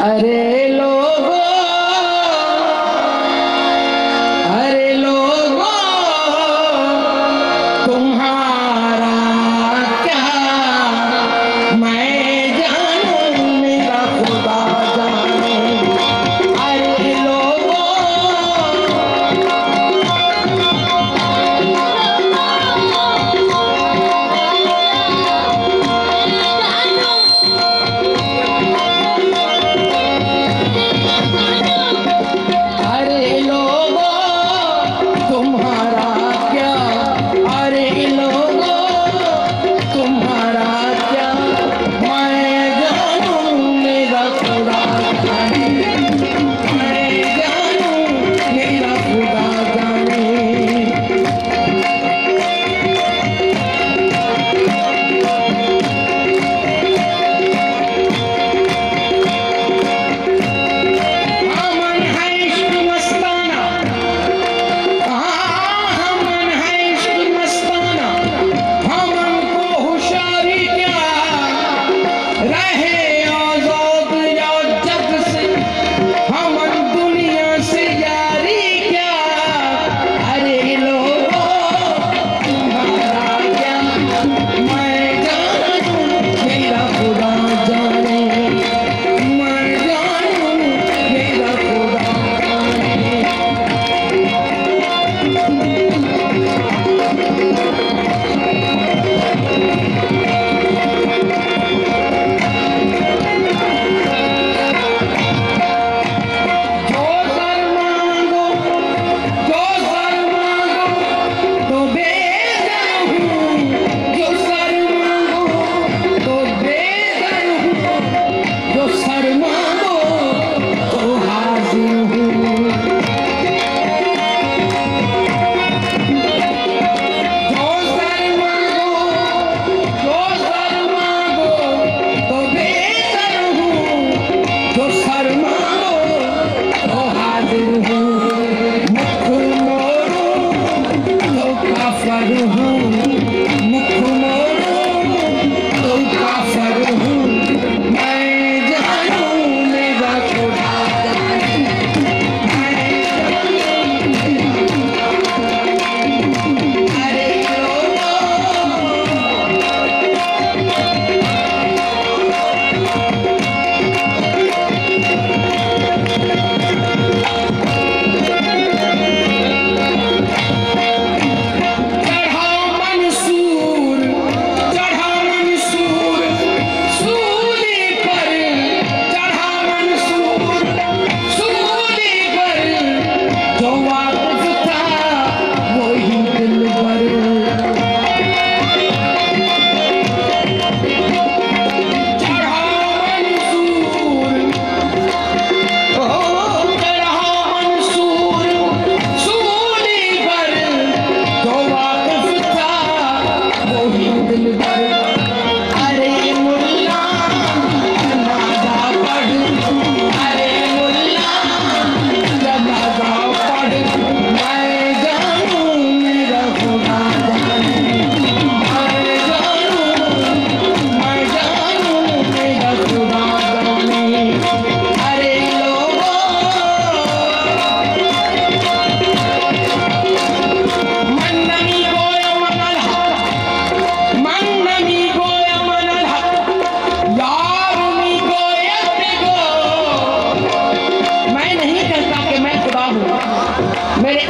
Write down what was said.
अरे लोगो, अरे लोगो, तुम्हारा क्या मैं जानूं, मेरा खुदा जाने। अरे लोगो, अरे लोगो, तुम्हारा क्या, अरे लोगो, तुम्हारा क्या मैं जानूं, मेरा खुदा जाने। मैं जानूं, मेरा खुदा जाने। हमन है इश्क मस्ताना, हमन है इश्क मस्ताना, हमन को होशियारी क्या, रहे आजाद या जग से, हमन दुनिया से यारी क्या। अरे लोगो, तुम्हारा क्या मैं जानूं, मेरा खुदा जाने। मैं जानूं, मेरा खुदा जाने। जो सर मांगो, जो सर मांगो तो बेदर हूँ, जो सर मांगो तो बेदर हूँ, जो सर मांगो तो हाजिर हूँ। जो सर मांगो, जो सर मांगो तो बेदर हूँ, जो सर मांगो तो हाजिर हूँ। मुख मोड़ो तो काफर हूँ, मुख मोड़ो तो काफर हूँ। मैं जानूं, मेरा खुदा जाने। मैं जानूं, अरे लोगो, चढ़ा मंसूर सूली पर, चढ़ा मंसूर सूली पर, जो वाक़िफ़ था वही दिलबर। चढ़ा मंसूर, चढ़ा मंसूर सूली पर, जो वाक़िफ़ था वही दिलबर। अरे मुल्ला जनाज़ा पढ़, अरे मुल्ला जनाज़ा पढ़, मैं जानूं, मेरा खुदा जाने। मैं जानूं, मेरा खुदा जाने। अरे लोगो, मन नमी गोया मनल हक, मन नमी गोया मनल हक, यार मी गोया तेगो। मैं नहीं कहता कि मैं खुदा हूँ, मेरे